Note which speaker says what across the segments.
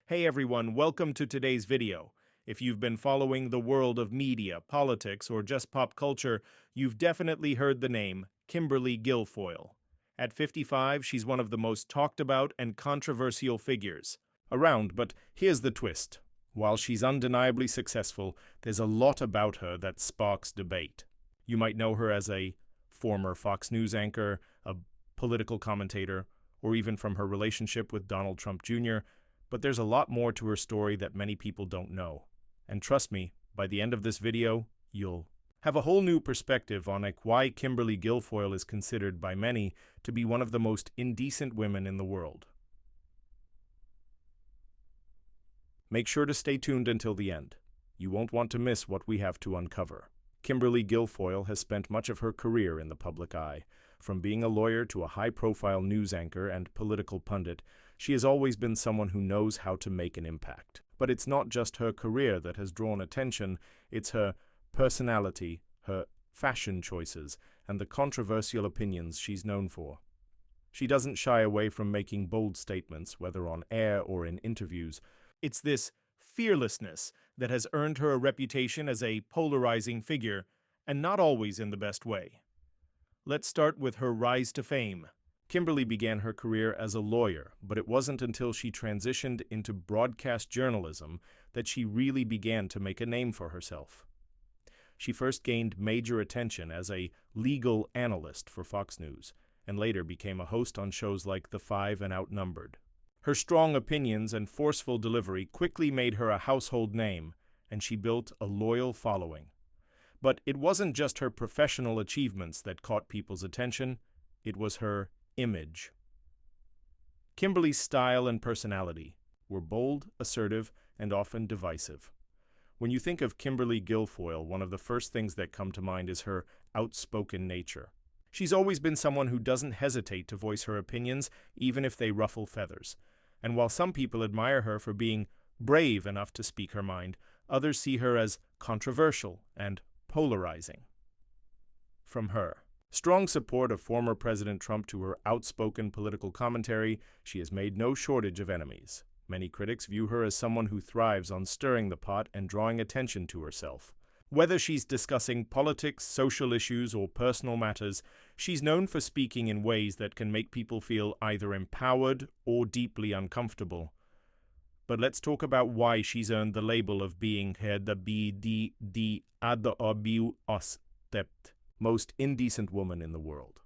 Speaker 1: Hey everyone, welcome to today's video. If you've been following the world of media, politics, or just pop culture, you've definitely heard the name Kimberly Guilfoyle. At 55, she's one of the most talked about and controversial figures around, but here's the twist. While she's undeniably successful, there's a lot about her that sparks debate. You might know her as a former Fox News anchor, a political commentator, or even from her relationship with Donald Trump Jr., but there's a lot more to her story that many people don't know. And trust me, by the end of this video, you'll have a whole new perspective on why Kimberly Guilfoyle is considered by many to be one of the most indecent women in the world. Make sure to stay tuned until the end. You won't want to miss what we have to uncover. Kimberly Guilfoyle has spent much of her career in the public eye. From being a lawyer to a high-profile news anchor and political pundit, she has always been someone who knows how to make an impact. But it's not just her career that has drawn attention, it's her personality, her fashion choices, and the controversial opinions she's known for. She doesn't shy away from making bold statements, whether on air or in interviews. It's this fearlessness that has earned her a reputation as a polarizing figure, and not always in the best way. Let's start with her rise to fame. Kimberly began her career as a lawyer, but it wasn't until she transitioned into broadcast journalism that she really began to make a name for herself. She first gained major attention as a legal analyst for Fox News, and later became a host on shows like The Five and Outnumbered. Her strong opinions and forceful delivery quickly made her a household name, and she built a loyal following. But it wasn't just her professional achievements that caught people's attention, it was her image. Kimberly's style and personality were bold, assertive, and often divisive. When you think of Kimberly Guilfoyle, one of the first things that come to mind is her outspoken nature. She's always been someone who doesn't hesitate to voice her opinions, even if they ruffle feathers. And while some people admire her for being brave enough to speak her mind, others see her as controversial and polarizing. From her strong support of former President Trump to her outspoken political commentary, she has made no shortage of enemies. Many critics view her as someone who thrives on stirring the pot and drawing attention to herself. Whether she's discussing politics, social issues, or personal matters, she's known for speaking in ways that can make people feel either empowered or deeply uncomfortable. But let's talk about why she's earned the label of being the most indecent woman in the world.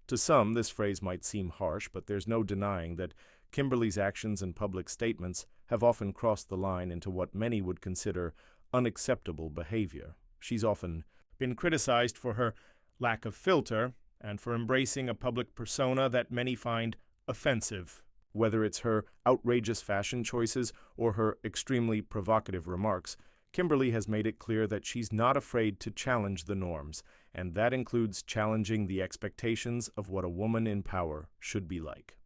Speaker 1: To some, this phrase might seem harsh, but there's no denying that Kimberly's actions and public statements have often crossed the line into what many would consider unacceptable behavior. She's often been criticized for her lack of filter and for embracing a public persona that many find offensive. Whether it's her outrageous fashion choices or her extremely provocative remarks, Kimberly has made it clear that she's not afraid to challenge the norms, and that includes challenging the expectations of what a woman in power should be like.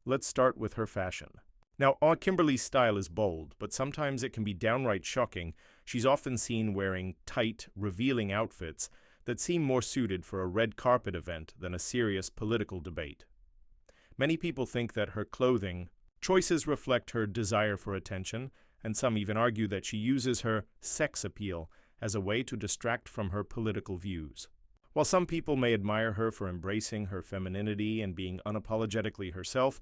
Speaker 1: Let's start with her fashion. Now, Kimberly's style is bold, but sometimes it can be downright shocking. She's often seen wearing tight, revealing outfits that seem more suited for a red carpet event than a serious political debate. Many people think that her clothing choices reflect her desire for attention, and some even argue that she uses her sex appeal as a way to distract from her political views. While some people may admire her for embracing her femininity and being unapologetically herself,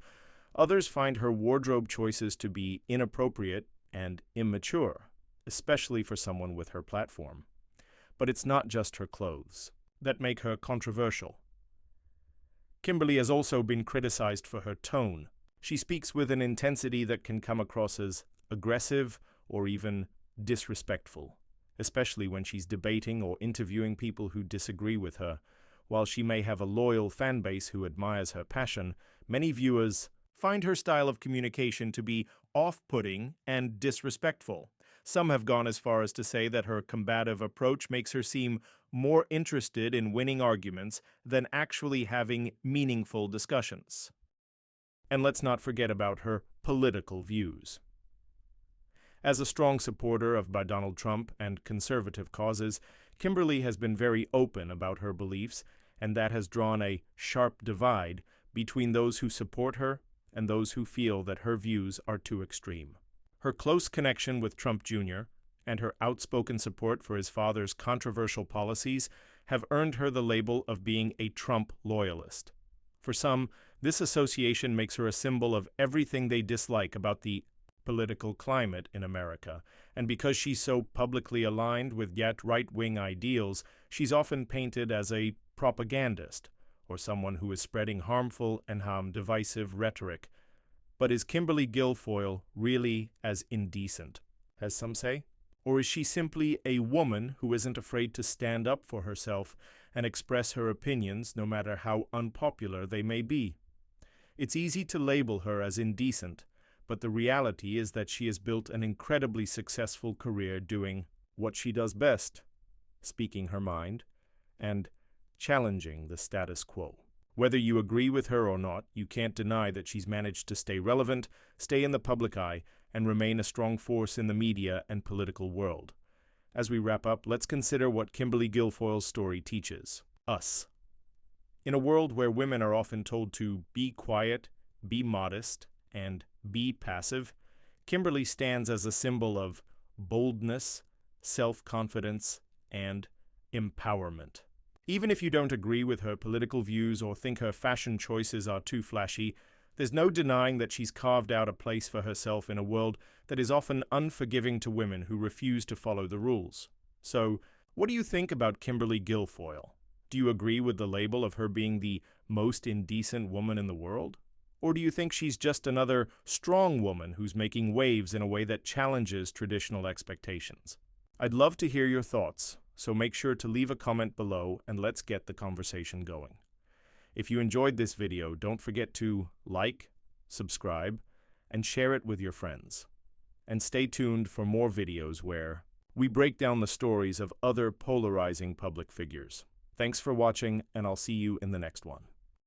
Speaker 1: others find her wardrobe choices to be inappropriate and immature, especially for someone with her platform. But it's not just her clothes that make her controversial. Kimberly has also been criticized for her tone. She speaks with an intensity that can come across as aggressive or even disrespectful, especially when she's debating or interviewing people who disagree with her. While she may have a loyal fan base who admires her passion, many viewers find her style of communication to be off-putting and disrespectful. Some have gone as far as to say that her combative approach makes her seem more interested in winning arguments than actually having meaningful discussions. And let's not forget about her political views. As a strong supporter of Donald Trump and conservative causes, Kimberly has been very open about her beliefs, and that has drawn a sharp divide between those who support her and those who feel that her views are too extreme. Her close connection with Trump Jr. and her outspoken support for his father's controversial policies have earned her the label of being a Trump loyalist. For some, this association makes her a symbol of everything they dislike about the political climate in America, and because she's so publicly aligned with yet right-wing ideals, she's often painted as a propagandist, or someone who is spreading harmful and divisive rhetoric. But is Kimberly Guilfoyle really as indecent, as some say? Or is she simply a woman who isn't afraid to stand up for herself and express her opinions, no matter how unpopular they may be? It's easy to label her as indecent, but the reality is that she has built an incredibly successful career doing what she does best, speaking her mind, and challenging the status quo. Whether you agree with her or not, you can't deny that she's managed to stay relevant, stay in the public eye, and remain a strong force in the media and political world. As we wrap up, let's consider what Kimberly Guilfoyle's story teaches us. In a world where women are often told to be quiet, be modest, and be passive, Kimberly stands as a symbol of boldness, self-confidence, and empowerment. Even if you don't agree with her political views or think her fashion choices are too flashy, there's no denying that she's carved out a place for herself in a world that is often unforgiving to women who refuse to follow the rules. So, what do you think about Kimberly Guilfoyle? Do you agree with the label of her being the most indecent woman in the world? Or do you think she's just another strong woman who's making waves in a way that challenges traditional expectations? I'd love to hear your thoughts, so make sure to leave a comment below and let's get the conversation going. If you enjoyed this video, don't forget to like, subscribe, and share it with your friends. And stay tuned for more videos where we break down the stories of other polarizing public figures. Thanks for watching, and I'll see you in the next one.